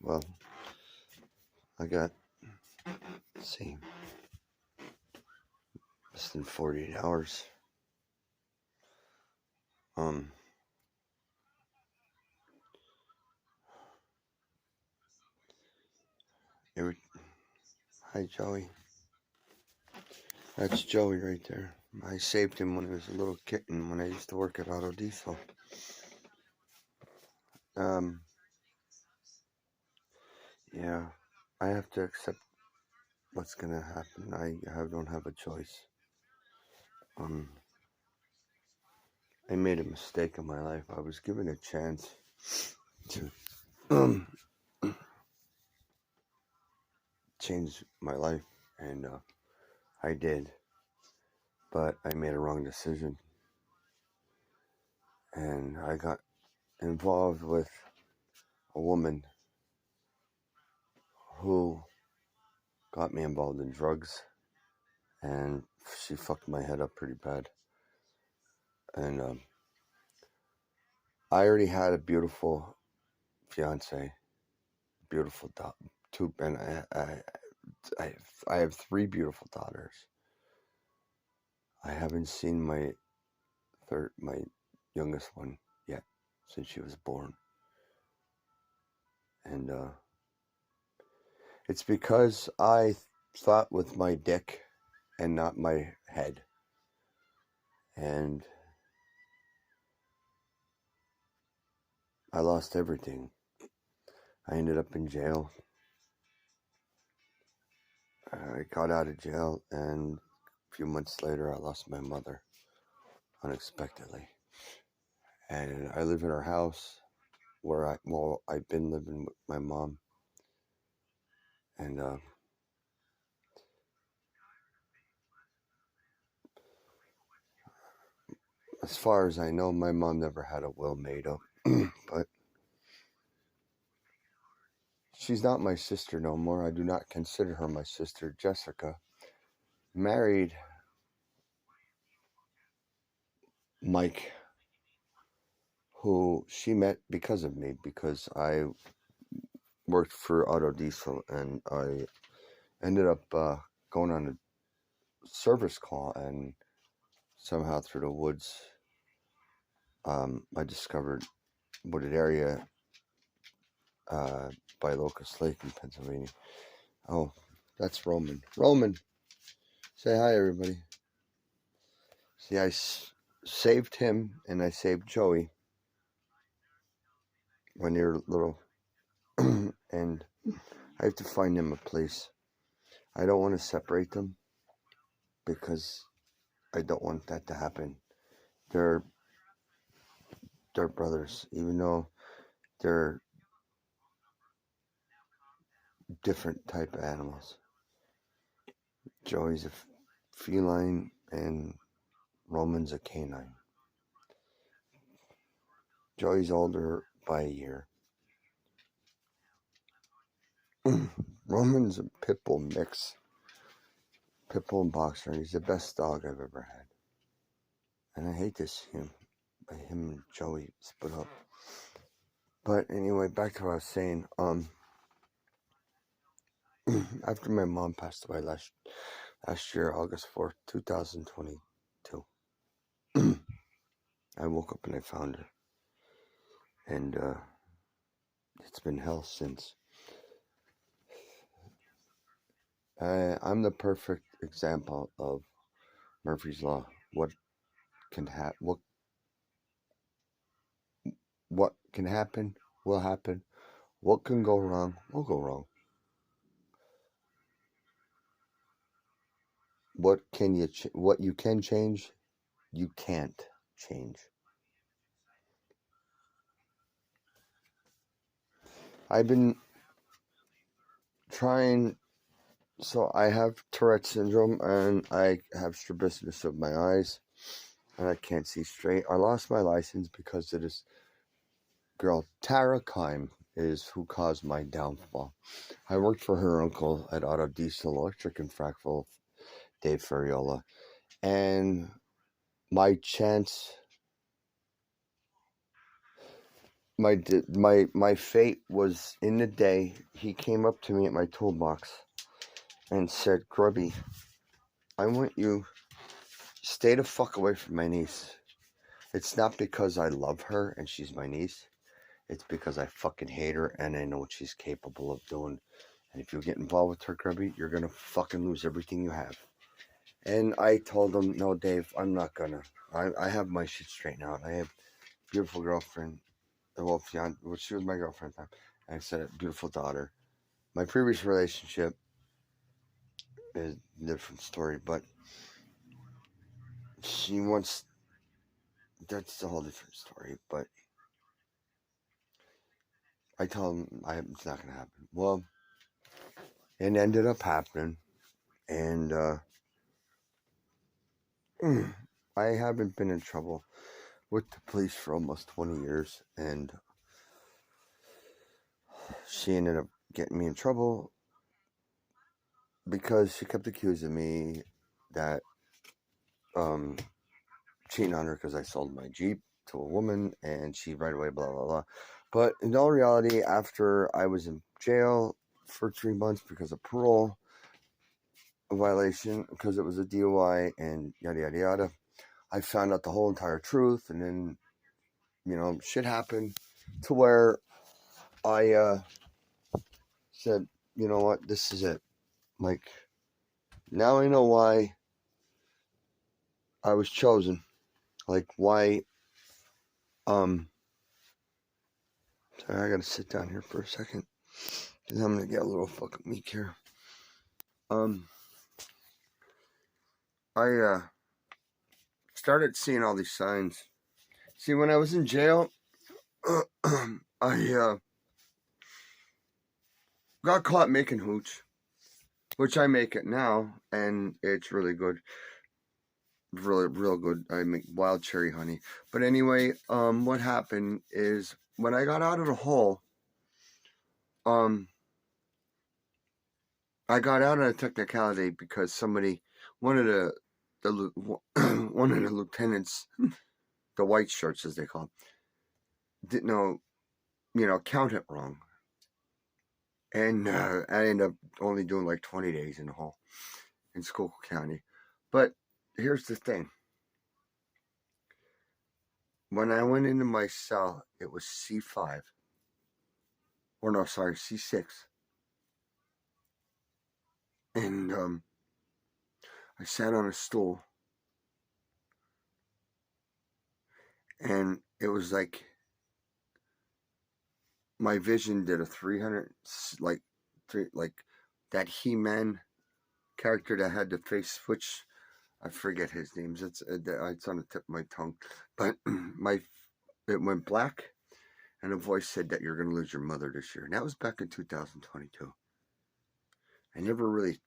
Well, I got, let's see, less than 48 hours. Hi, Joey. That's Joey right there. I saved him when he was a little kitten when I used to work at Auto Diesel. Yeah, I have to accept what's gonna happen. I don't have a choice. I made a mistake in my life. I was given a chance to change my life, and I did, but I made a wrong decision, and I got involved with a woman who got me involved in drugs, and she fucked my head up pretty bad. And I already had a beautiful fiance, beautiful two, and I have 3 beautiful daughters. I haven't seen my youngest one yet since she was born, and it's because I thought with my dick and not my head, and I lost everything. I ended up in jail. I got out of jail, and a few months later, I lost my mother unexpectedly. And I live in her house where I've been living with my mom. And as far as I know, my mom never had a will made up. But she's not my sister no more. I do not consider her my sister. Jessica married Mike, who she met because of me, because I worked for Auto Diesel, and I ended up going on a service call, and somehow through the woods, I discovered wooded area by Locust Lake in Pennsylvania. Oh, that's Roman. Roman, say hi, everybody. See, I saved him, and I saved Joey when they were little, and I have to find them a place. I don't want to separate them because I don't want that to happen. They're brothers, even though they're different type of animals. Joey's a feline, and Roman's a canine. Joey's older by a year. Roman's a pit bull mix. Pit bull and boxer, and he's the best dog I've ever had. And I hate to see him and Joey split up. But anyway, back to what I was saying. After my mom passed away last year, August 4th, 2022, I woke up and I found her. And it's been hell since. I'm the perfect example of Murphy's Law. What can happen? What can happen will happen. What can go wrong will go wrong. What you can change, you can't change. I've been trying. So I have Tourette syndrome, and I have strabismus of my eyes, and I can't see straight. I lost my license because of this girl, Tara Kime, is who caused my downfall. I worked for her uncle at Auto Diesel Electric in Frackville, Dave Ferriola, and my chance my fate was in the day he came up to me at my toolbox and said, "Grubby, I want you stay the fuck away from my niece. It's not because I love her and she's my niece. It's because I fucking hate her and I know what she's capable of doing. And if you get involved with her, Grubby, you're gonna fucking lose everything you have." And I told him, "No, Dave, I'm not gonna. I have my shit straightened out. I have a beautiful girlfriend. Well, she was my girlfriend at the time. And I said, a beautiful daughter. My previous relationship is a different story, but she wants. That's a whole different story. But I told him it's not gonna happen. Well, it ended up happening, and I haven't been in trouble with the police for almost 20 years, and she ended up getting me in trouble because she kept accusing me that cheating on her because I sold my Jeep to a woman, and she right away blah blah blah. But in all reality, after I was in jail for 3 months because of parole violation, because it was a DUI and yada yada yada, I found out the whole entire truth, and then shit happened to where I said, you know what, this is it. Like, now I know why I was chosen. Like, why, sorry, I gotta sit down here for a second, because I'm gonna get a little fucking weak here. I started seeing all these signs. See, when I was in jail, I got caught making hooch, which I make it now, and it's really good. Really, real good. I make wild cherry honey. But anyway, what happened is when I got out of the hole, I got out on a technicality because one of the one of the lieutenants, the white shirts as they call them, didn't know, count it wrong. And I ended up only doing like 20 days in the hole in Schuylkill County. But here's the thing. When I went into my cell, it was C5. Or no, sorry, C6. And I sat on a stool. And it was like my vision did a 300, like that He-Man character that had the face, which I forget his names. It's on the tip of my tongue, but it went black, and a voice said that you're going to lose your mother this year, and that was back in 2022. I never really,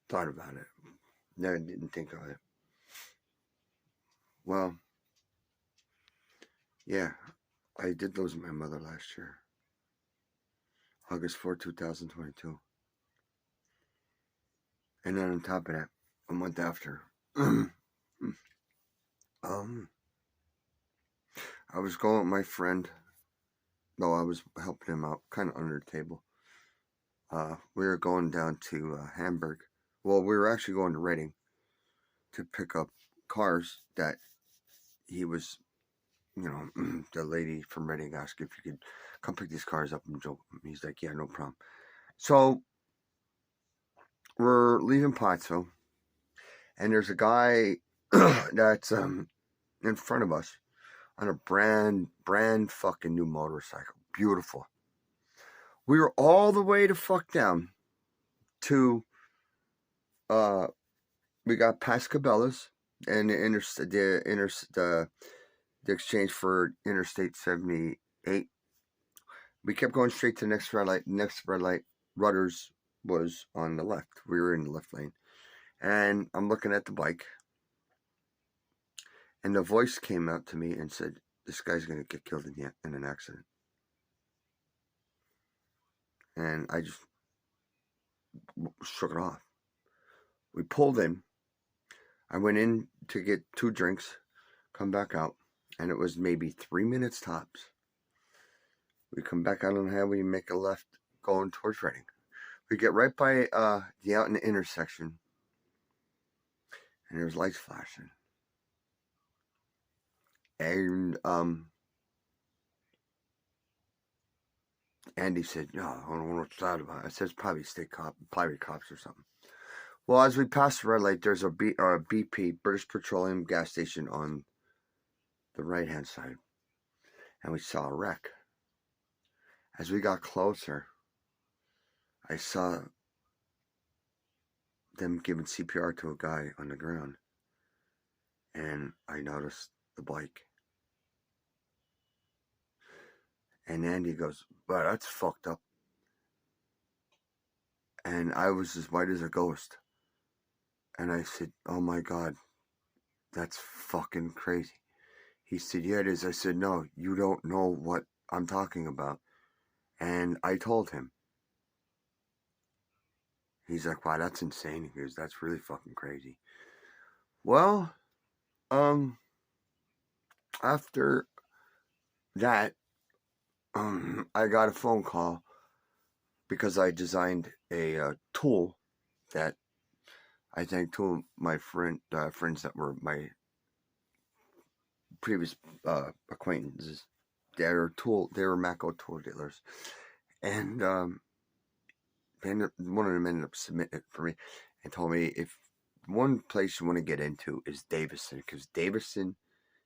thought about it. Never didn't think of it. Well, yeah, I did lose my mother last year, August 4, 2022. And then on top of that, a month after, I was going with my friend. No, I was helping him out, kind of under the table. We were going down to Hamburg. Well, we were actually going to Reading to pick up cars that he was, the lady from Reading asked if you could come pick these cars up, and he's like, yeah, no problem. So we're leaving Pottsville, and there's a guy that's in front of us on a brand fucking new motorcycle. Beautiful. We were all the way to fuck down to we got past Cabela's and the exchange for Interstate 78. We kept going straight to the next red light. Next red light, Rutter's was on the left. We were in the left lane. And I'm looking at the bike. And the voice came out to me and said, this guy's going to get killed in an accident. And I just shook it off. We pulled in. I went in to get 2 drinks come back out, and it was maybe 3 minutes tops. We come back out on the highway, we make a left going towards Reading. We get right by the out in the intersection, and there's lights flashing. And Andy said, "No, I don't know what's that about." I said, "It's probably probably cops or something." Well, as we pass the red light, there's a BP, British Petroleum gas station on the right-hand side, and we saw a wreck. As we got closer, I saw them giving CPR to a guy on the ground, and I noticed the bike. And Andy goes, "Wow, that's fucked up." And I was as white as a ghost. And I said, "Oh my God, that's fucking crazy." He said, "Yeah, it is." I said, "No, you don't know what I'm talking about." And I told him. He's like, "Wow, that's insane." He goes, "That's really fucking crazy." Well, after that, I got a phone call because I designed a tool that I thank two of my friends that were my previous acquaintances. They were Mako tool dealers, and one of them ended up submitting it for me and told me if one place you want to get into is Davison, because Davison,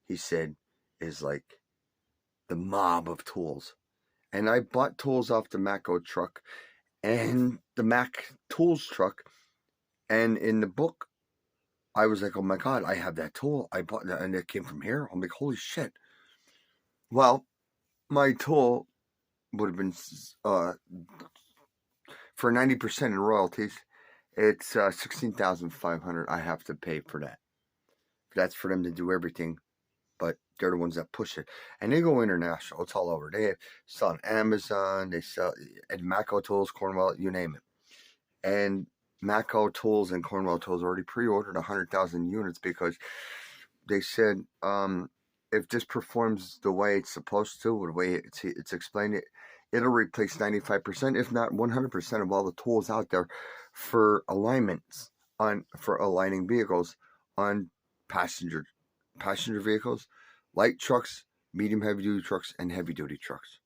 he said, is like the mob of tools. And I bought tools off the Mako truck and the Mac tools truck, and in the book I was like, "Oh my God, I have that tool. I bought that and it came from here." I'm like, "Holy shit." Well, my tool would have been for 90% in royalties. It's $16,500 I have to pay for that. That's for them to do everything, but they're the ones that push it, and they go international. It's all over. They sell on Amazon. They sell at Mako Tools, Cornwell, you name it. And Mako Tools and Cornwell Tools already pre-ordered 100,000 units because they said if this performs the way it's supposed to, the way it's explained, it'll replace 95%, if not 100% of all the tools out there for alignments for aligning vehicles on passenger vehicles, light trucks, medium heavy duty trucks, and heavy duty trucks.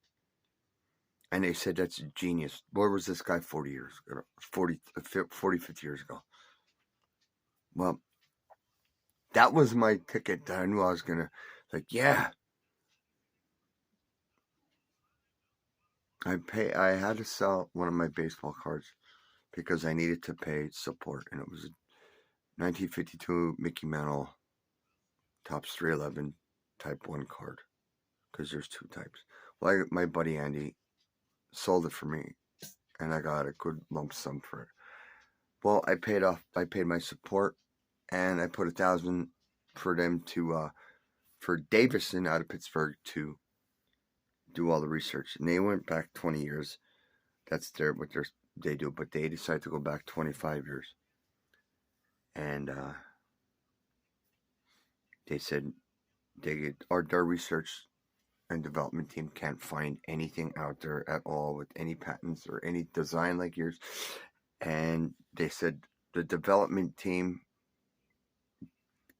And they said that's genius. Where was this guy 40 years ago? 40, 50 years ago. Well, that was my ticket that I knew I was going to, like, yeah. I had to sell one of my baseball cards because I needed to pay support. And it was a 1952 Mickey Mantle Topps 311 Type 1 card. Because there's two types. Well, my buddy Andy sold it for me. And I got a good lump sum for it. Well, I paid my support, and I put $1,000 for them to, for Davison out of Pittsburgh to do all the research. And they went back 20 years. That's what they do, but they decided to go back 25 years. And they said their research and development team can't find anything out there at all with any patents or any design like yours. And they said the development team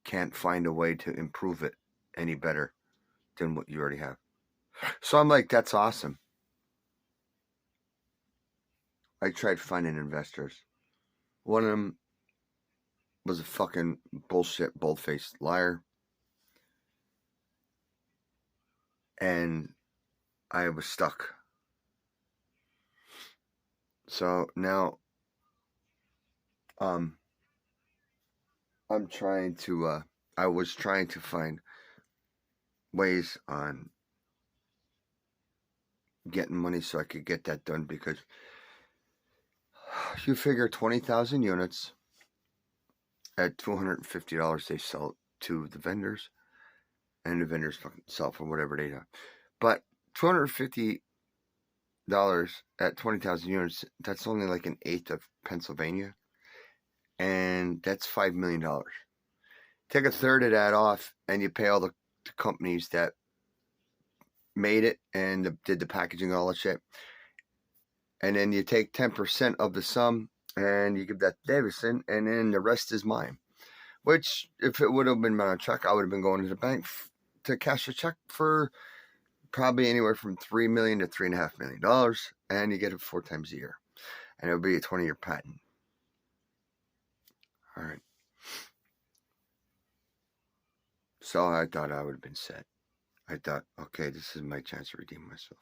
can't find a way to improve it any better than what you already have. So I'm like, that's awesome. I tried finding investors. One of them was a fucking bullshit, bold-faced liar. And I was stuck. So now I'm trying to I was trying to find ways on getting money so I could get that done, because you figure 20,000 units at $250 they sell to the vendors, and the vendors sell for whatever they do. But $250 at 20,000 units, that's only like an eighth of Pennsylvania, and that's $5 million. take a third of that off, and you pay all the companies that made it and did the packaging and all that shit. And then you take 10% of the sum and you give that to Davison, and then the rest is mine. Which, if it would have been my check, I would have been going to the bank to cash a check for probably anywhere from $3 million to $3.5 million, and you get it 4 times a year. And it would be a 20-year patent. All right. So I thought I would have been set. I thought, okay, this is my chance to redeem myself.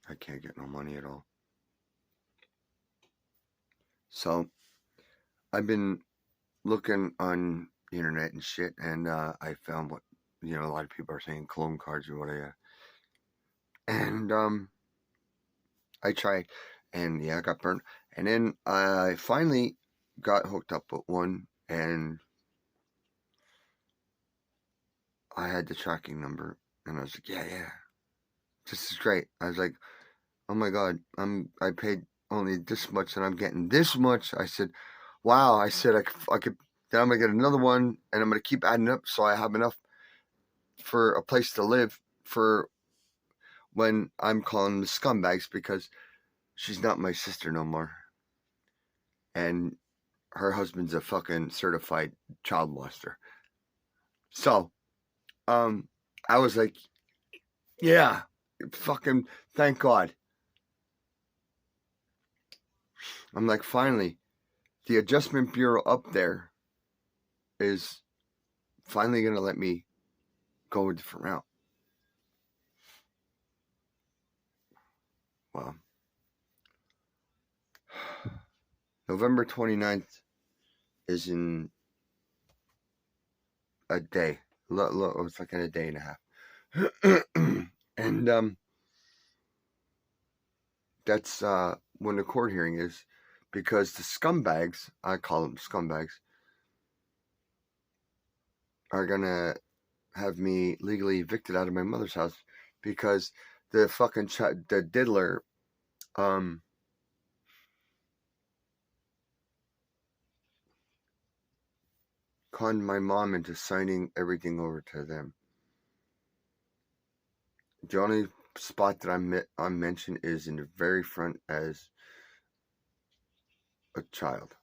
I can't get no money at all. So I've been looking on the internet and shit, and I found what, a lot of people are saying, clone cards or whatever. And I tried, and yeah, I got burned. And then I finally got hooked up with one, and I had the tracking number, and I was like, yeah, this is great. I was like, oh my God, I paid only this much, and I'm getting this much. I said, wow. I said I could. Then I'm gonna get another one, and I'm gonna keep adding up so I have enough for a place to live for when I'm calling the scumbags, because she's not my sister no more, and her husband's a fucking certified child molester. So, I was like, yeah, fucking thank God. I'm like, finally, the Adjustment Bureau up there is finally going to let me go a different route. Well, November 29th is in a day. It's like in a day and a half. And that's when the court hearing is, because the scumbags, I call them scumbags, are going to have me legally evicted out of my mother's house because the fucking the diddler conned my mom into signing everything over to them. The only spot that I'm mentioned is in the very front as a child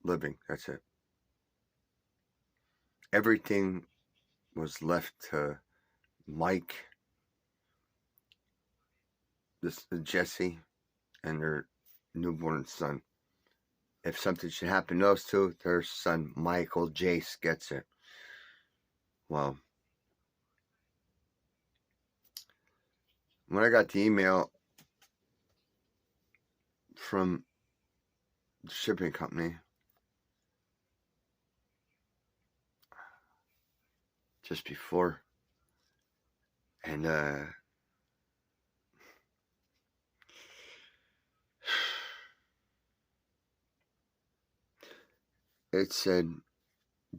living. That's it. Everything was left to Mike, Jesse, and their newborn son. If something should happen to those two, their son Michael Jace gets it. Well, when I got the email from the shipping company just before, and it said,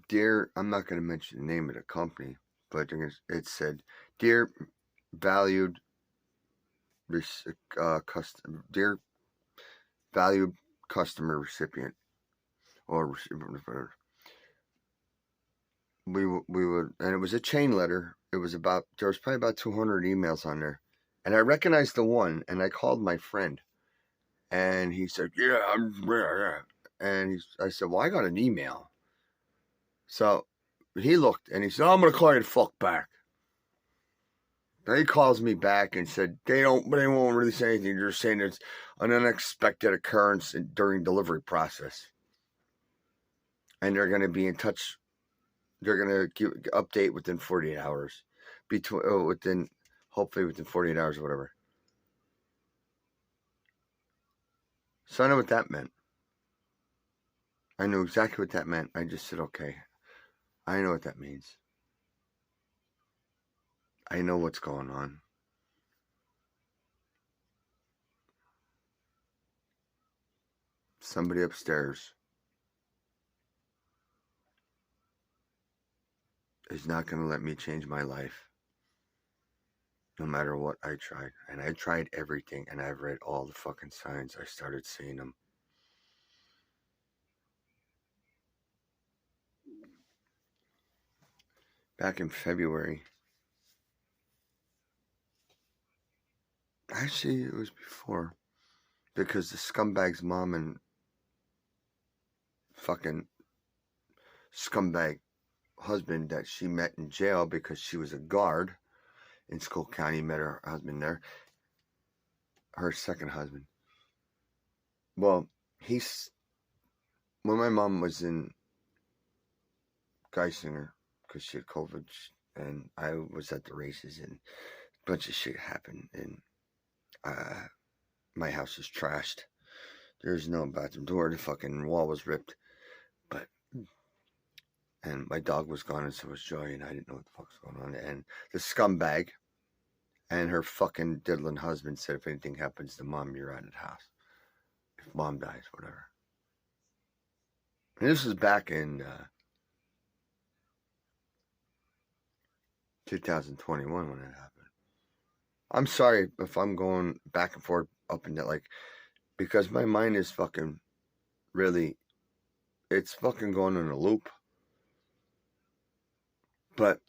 dear, I'm not going to mention the name of the company, but it said, dear valued dear valued customer recipient, or recipient, we would, and it was a chain letter. There was probably about 200 emails on there, and I recognized the one, and I called my friend, and he said, yeah, and I said, well, I got an email. So he looked, and he said, I'm going to call you the fuck back. Then he calls me back and said, they won't really say anything. They're saying it's an unexpected occurrence during delivery process. And they're going to be in touch. They're going to update within 48 hours. Hopefully within 48 hours or whatever. So I know what that meant. I knew exactly what that meant. I just said, okay, I know what that means. I know what's going on. Somebody upstairs is not going to let me change my life, no matter what I tried. And I tried everything, and I've read all the fucking signs. I started seeing them. back in February. Actually, it was before. Because the scumbag's mom and fucking scumbag husband that she met in jail because she was a guard in Skull County, met her husband there. Her second husband. Well, when my mom was in Geisinger, because she had COVID, and I was at the races, and a bunch of shit happened, and my house was trashed. There's no bathroom door, the fucking wall was ripped, and my dog was gone, and so was Joy, and I didn't know what the fuck was going on, and the scumbag and her fucking diddling husband said, if anything happens to Mom, you're out of the house. If Mom dies, whatever. And this was back in 2021 when it happened. I'm sorry if I'm going back and forth up and down, like, because my mind is fucking really, it's fucking going in a loop. But,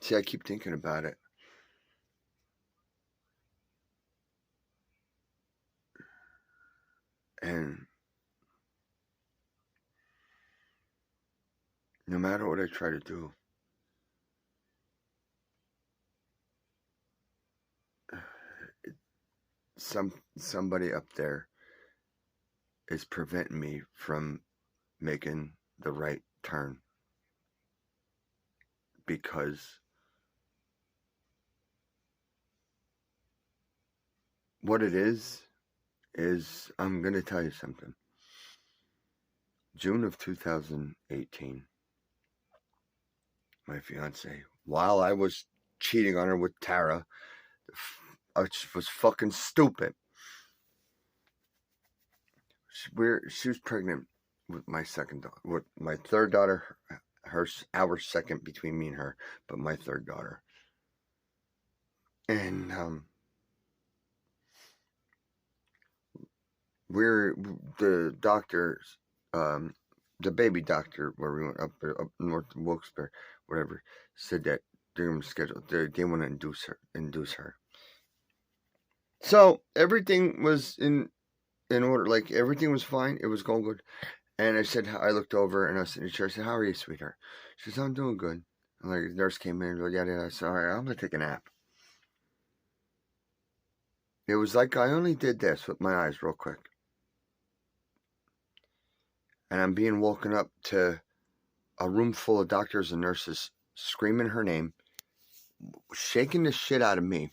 see, I keep thinking about it. And no matter what I try to do, somebody up there is preventing me from making the right turn, because what it is I'm going to tell you something. June of 2018, my fiance, while I was cheating on her with Tara, which was fucking stupid, she was pregnant with my second daughter, with my third daughter, our second between me and her, but my third daughter. And the doctors, the baby doctor where we went up north to Wilkes-Barre, whatever, said that they're going to schedule, they want to induce her. So everything was in order, like everything was fine, it was going good. And I looked over and I was sitting in the chair. I said, "How are you, sweetheart?" She said, "I'm doing good." And like the nurse came in and goes, "Yeah." I said, "All right, I'm gonna take a nap." It was like I only did this with my eyes real quick, and I'm being woken up to a room full of doctors and nurses screaming her name, shaking the shit out of me.